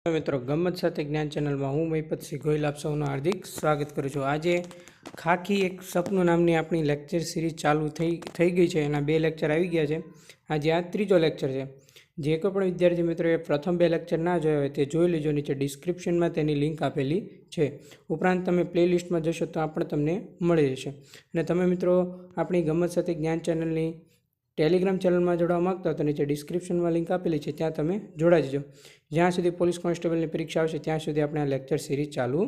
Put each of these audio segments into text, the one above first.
મિત્રો ગમત સાથે જ્ઞાન ચેનલમાં હું મહિપતસિંહ ગોહિલ આપ સૌનું હાર્દિક સ્વાગત કરું છું। આજે ખાખી એક સપનું નામની આપણી લેક્ચર સિરીઝ ચાલુ થઈ ગઈ છે। એના 2 લેક્ચર આવી ગયા છે। આજે આ ત્રીજો લેક્ચર છે। જે કોઈ પણ વિદ્યાર્થી મિત્રોએ પ્રથમ 2 લેક્ચર ના જોયા હોય તે જોઈ લેજો। નીચે ડિસ્ક્રિપ્શનમાં તેની લિંક આપેલી છે। ઉપરાંત તમે પ્લેલિસ્ટમાં જશો તો આ પણ તમને મળી જશે। અને તમે મિત્રો આપણી ગમત સાથે જ્ઞાન ચેનલની ટેલિગ્રામ ચેનલમાં જોડાવા માગતા હો તો નીચે ડિસ્ક્રિપ્શનમાં લિંક આપેલી છે, ત્યાં તમે જોડાઈ જજો। જ્યાં સુધી પોલીસ કોન્સ્ટેબલની પરીક્ષા આવશે ત્યાં સુધી આપણે આ લેક્ચર સિરીઝ ચાલુ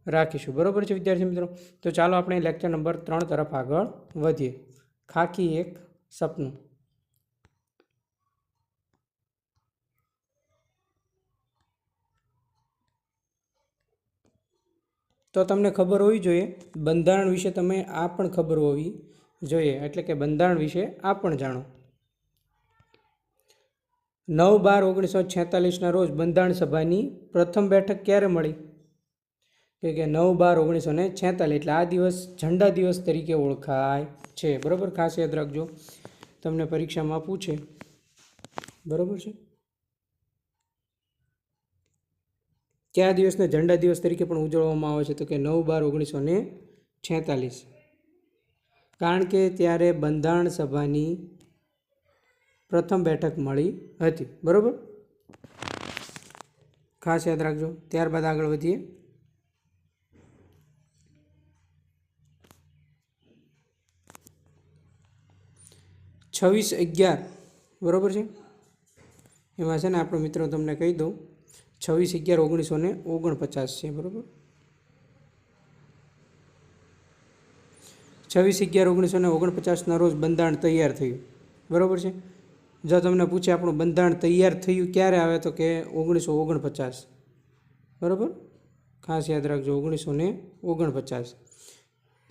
રાખીશું। બરાબર છે વિદ્યાર્થી મિત્રો? તો ચાલો આપણે લેક્ચર નંબર 3 તરફ આગળ વધીએ। ખાખી એક સપનું। તો તમને ખબર હોવી જોઈએ, બંધારણ વિશે તમે આ પણ ખબર હોવી જોઈએ, એટલે કે બંધારણ વિશે આ પણ જાણો। 9/12/1946 રોજ બંધારણ સભાની પ્રથમ બેઠક ક્યારે મળી? કે 9/12/1946 એટલે આ દિવસ ઝંડા દિવસ તરીકે ઓળખાય છે। બરાબર, ખાસ યાદ રાખજો, તમને પરીક્ષામાં પૂછે। બરાબર છે? કયા દિવસને ઝંડા દિવસ તરીકે પણ ઉજવવામાં આવે છે? તો કે 9/12/1946, કારણ કે ત્યારે બંધારણ સભાની પ્રથમ બેઠક મળી હતી। બરાબર, ખાસ યાદ રાખજો। ત્યારબાદ આગળ વધીએ। 26/11, બરાબર છે? એમાં છે ને આપણો મિત્રો તમને કહી દઉં, 26/11/1949 છે। બરાબર, 26/11/1949 રોજ બંધારણ તૈયાર થયું। બરાબર છે? જો તમને પૂછે આપણું બંધારણ તૈયાર થયું ક્યારે આવે તો કે 1949। બરાબર, ખાસ યાદ રાખજો, 1949।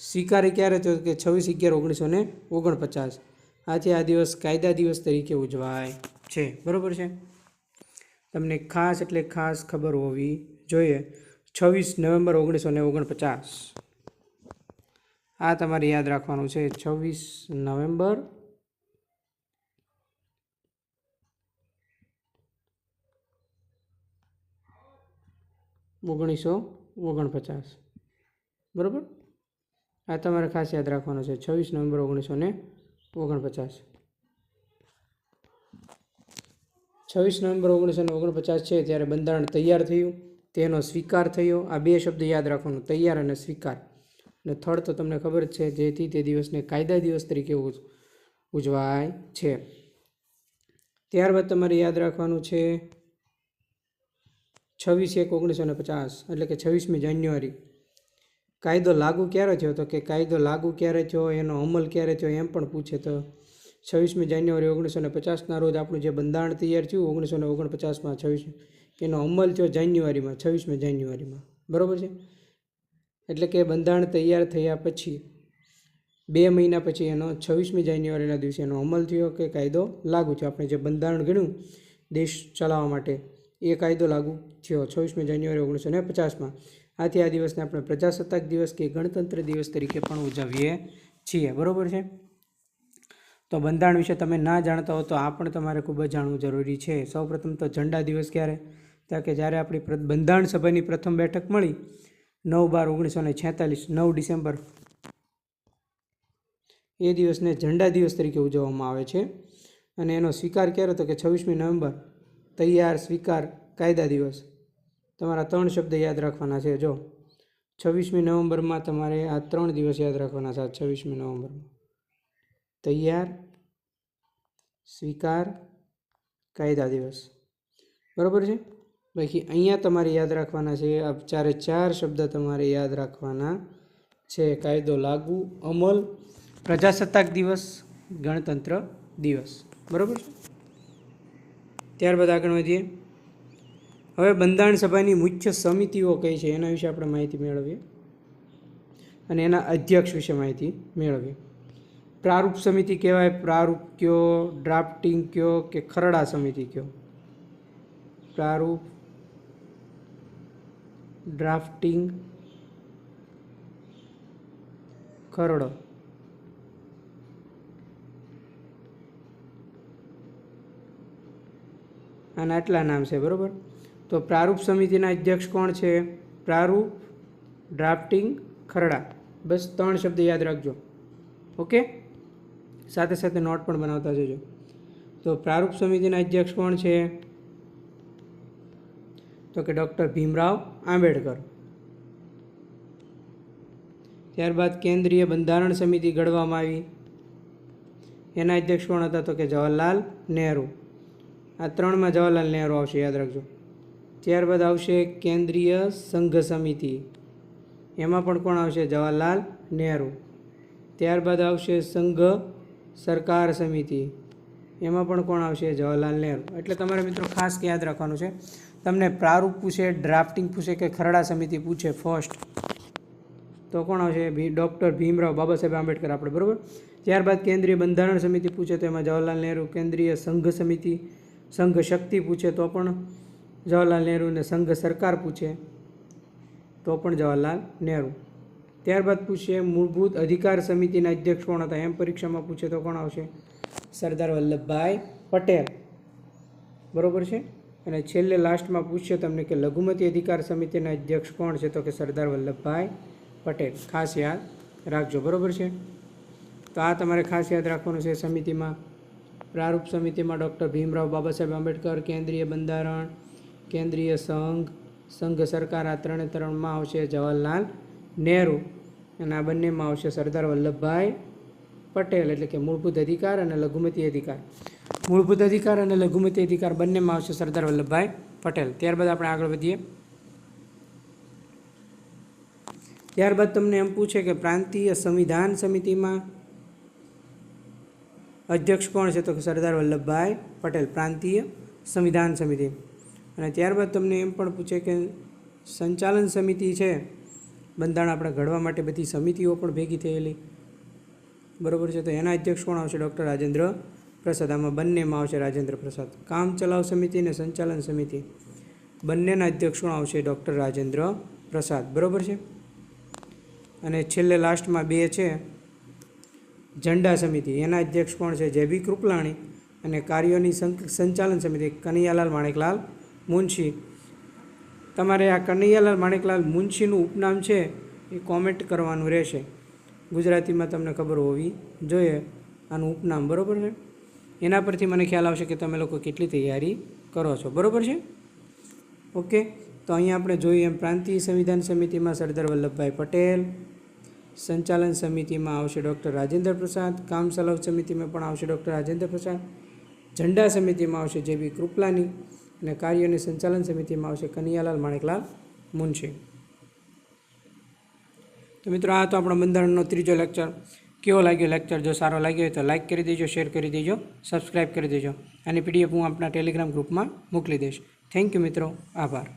સ્વીકારી ક્યારે થયો કે 26/11/1949। આથી આ દિવસ કાયદા દિવસ તરીકે ઉજવાય છે। બરાબર છે? તમને ખાસ એટલે ખાસ ખબર હોવી જોઈએ। 26 નવેમ્બર 1949 આ તમારે યાદ રાખવાનું છે। 26 નવેમ્બર 1949। બરાબર, આ તમારે ખાસ યાદ રાખવાનું છે। 26 નવેમ્બર 1949। 26 નવેમ્બર 1949 છે ત્યારે બંધારણ તૈયાર થયું, તેનો સ્વીકાર થયો। આ 2 શબ્દ યાદ રાખવાનું, તૈયાર અને સ્વીકાર। અને થર્ડ તો તમને ખબર જ છે, જેથી તે દિવસને કાયદા દિવસ તરીકે ઉજવાય છે। ત્યારબાદ તમારે યાદ રાખવાનું છે 26/1/1950 એટલે કે 26મી જાન્યુઆરી। કાયદો લાગુ ક્યારે થયો? તો કે કાયદો લાગુ ક્યારે થયો, એનો અમલ ક્યારે થયો એમ પણ પૂછે તો 26મી જાન્યુઆરી 1950ના રોજ આપણું જે બંધારણ તૈયાર થયું 1949માં 26, એનો અમલ થયો જાન્યુઆરીમાં, 26મી જાન્યુઆરીમાં। બરાબર છે? એટલે કે બંધારણ તૈયાર થયા પછી 2 મહિના પછી એનો 26મી જાન્યુઆરીના દિવસે એનો અમલ થયો કે કાયદો લાગુ થયો। આપણે જે બંધારણ ગણ્યું દેશ ચલાવવા માટે, એ કાયદો લાગુ થયો 26મી જાન્યુઆરી 1950માં। આથી આ દિવસને આપણે પ્રજાસત્તાક દિવસ કે ગણતંત્ર દિવસ તરીકે પણ ઉજવીએ છીએ। બરાબર છે? તો બંધારણ વિશે તમે ના જાણતા હો તો આ પણ તમારે ખૂબ જ જાણવું જરૂરી છે। સૌપ્રથમ તો ઝંડા દિવસ ક્યારે? તો કે જ્યારે આપણી બંધારણ સભાની પ્રથમ બેઠક મળી 9/12/1946, 9 ડિસેમ્બર, એ દિવસને ઝંડા દિવસ તરીકે ઉજવવામાં આવે છે। અને એનો સ્વીકાર ક્યારે? તો કે 26મી નવેમ્બર, તૈયાર, સ્વીકાર, કાયદા દિવસ। તમારા 3 શબ્દ યાદ રાખવાના છે। જો 26મી નવેમ્બરમાં તમારે આ 3 દિવસ યાદ રાખવાના છે। 26મી નવેમ્બરમાં તૈયાર, સ્વીકાર, કાયદા દિવસ। બરાબર છે? બાકી અહીંયા તમારે યાદ રાખવાના છે આ 4 શબ્દ તમારે યાદ રાખવાના છે। કાયદો લાગુ, અમલ, પ્રજાસત્તાક દિવસ, ગણતંત્ર દિવસ। બરાબર છે? ત્યારબાદ આગળ વધીએ। હવે બંધારણ સભાની મુખ્ય સમિતિઓ કઈ છે એના વિશે આપણે માહિતી મેળવીએ અને એના અધ્યક્ષ વિશે માહિતી મેળવીએ। પ્રારૂપ સમિતિ કહેવાય, પ્રારૂપ કયો, ડ્રાફ્ટિંગ કયો કે ખરડા સમિતિ કયો? પ્રારૂપ, ડ્રાફ્ટિંગ, ખરડો। આના આટલા નામ છે। બરાબર, તો પ્રારૂપ સમિતિના અધ્યક્ષ કોણ છે? પ્રારૂપ, ડ્રાફ્ટિંગ, ખરડા. બસ 3 શબ્દ યાદ રાખજો. ઓકે, સાથે સાથે નોટ પણ બનાવતા જજો. તો પ્રારૂપ સમિતિના અધ્યક્ષ કોણ છે? તો કે ડૉક્ટર ભીમરાવ આંબેડકર. ત્યારબાદ કેન્દ્રીય બંધારણ સમિતિ ઘડવામાં આવી. એના અધ્યક્ષ કોણ હતા? તો કે જવાહરલાલ નહેરુ. આ 3માં જવાહરલાલ નહેરુ આવશે, યાદ રાખજો. ત્યારબાદ આવશે કેન્દ્રીય સંઘ સમિતિ. એમાં પણ કોણ આવશે? જવાહરલાલ નહેરુ. ત્યારબાદ આવશે સંઘ સરકાર સમિતિ. એમાં પણ કોણ આવશે? જવાહરલાલ નહેરુ. એટલે તમારે મિત્રો ખાસ યાદ રાખવાનું છે. તમને પ્રારૂપ પૂછે, ડ્રાફ્ટિંગ પૂછે કે ખરડા સમિતિ પૂછે ફર્સ્ટ, તો કોણ આવશે? ડૉક્ટર ભીમરાવ બાબા સાહેબ આંબેડકર આપણે, બરાબર. ત્યારબાદ કેન્દ્રીય બંધારણ સમિતિ પૂછે તો એમાં જવાહરલાલ નહેરુ. કેન્દ્રીય સંઘ સમિતિ, સંઘ શક્તિ પૂછે તો પણ જવાહરલાલ નહેરુ. ને સંઘ સરકાર પૂછે તો પણ જવાહરલાલ નહેરુ. ત્યારબાદ પૂછે મૂળભૂત અધિકાર સમિતિના અધ્યક્ષ કોણ હતા? એમ પરીક્ષામાં પૂછે તો કોણ આવશે? સરદાર વલ્લભભાઈ પટેલ, બરાબર છે. અને છેલ્લે લાસ્ટમાં પૂછશે તમને કે લઘુમતી અધિકાર સમિતિના અધ્યક્ષ કોણ છે? તો કે સરદાર વલ્લભભાઈ પટેલ. ખાસ યાદ રાખજો, બરાબર છે. તો આ તમારે ખાસ યાદ રાખવાનું છે. સમિતિમાં પ્રારૂપ સમિતિમાં ડૉક્ટર ભીમરાવ બાબા સાહેબ આંબેડકર, કેન્દ્રીય બંધારણ, કેન્દ્રીય સંઘ, સંઘ સરકાર, આ 3માં આવશે જવાહરલાલ નહેરુ. અને આ બંનેમાં આવશે સરદાર વલ્લભભાઈ પટેલ. એટલે કે મૂળભૂત અધિકાર અને લઘુમતી અધિકાર. મૂળભૂત અધિકાર અને લઘુમતી અધિકાર બંનેમાં આવશે સરદાર વલ્લભભાઈ પટેલ. ત્યારબાદ આપણે આગળ વધીએ. ત્યારબાદ તમને એમ પૂછે કે પ્રાંતીય સંવિધાન સમિતિમાં અધ્યક્ષ કોણ છે? તો કે સરદાર વલ્લભભાઈ પટેલ, પ્રાંતીય સંવિધાન સમિતિ. અને ત્યારબાદ તમને એમ પણ પૂછે કે સંચાલન સમિતિ છે, બંધારણ આપણે ઘડવા માટે બધી સમિતિઓ પણ ભેગી થયેલી, બરાબર છે. તો એના અધ્યક્ષ કોણ આવશે? ડૉક્ટર રાજેન્દ્ર પ્રસાદ. આમાં બંનેમાં આવશે રાજેન્દ્ર પ્રસાદ. કામ ચલાવ સમિતિ અને સંચાલન સમિતિ બંનેના અધ્યક્ષ કોણ આવશે? ડૉક્ટર રાજેન્દ્ર પ્રસાદ, બરાબર છે. અને છેલ્લે લાસ્ટમાં 2 છે ઝંડા સમિતિ. એના અધ્યક્ષ કોણ છે? જે.બી. કૃપલાણી. અને કાર્યોની સંચાલન સમિતિ કનૈયાલાલ માણેકલાલ મુનશી. તમારે આ કનૈયાલાલ માણેકલાલ મુનશીનું ઉપનામ છે એ કોમેન્ટ કરવાનું રહેશે. ગુજરાતીમાં તમને ખબર હોવી જોઈએ આનું ઉપનામ, બરાબર છે. એના પરથી મને ખ્યાલ આવશે કે તમે લોકો કેટલી તૈયારી કરો છો, બરાબર છે. ઓકે, તો અહીંયા આપણે જોઈએ એમ પ્રાંતીય સંવિધાન સમિતિમાં સરદાર વલ્લભભાઈ પટેલ, સંચાલન સમિતિમાં આવશે ડૉક્ટર રાજેન્દ્ર પ્રસાદ, કામ ચલાવ સમિતિમાં પણ આવશે ડૉક્ટર રાજેન્દ્ર પ્રસાદ, ઝંડા સમિતિમાં આવશે જે.બી. કૃપલાની અને કાર્યોની સંચાલન સમિતિમાં આવશે કનૈયાલાલ માણેકલાલ મુનશી. તો મિત્રો આ તો આપણા બંધારણનો 3જો લેક્ચર. કેવો લાગ્યો લેક્ચર? જો સારો લાગ્યો હોય તો લાઇક કરી દેજો, શેર કરી દેજો, સબસ્ક્રાઈબ કરી દેજો. અને PDF હું આપણા ટેલિગ્રામ ગ્રુપમાં મોકલી દઈશ. થેન્ક યુ મિત્રો, આભાર.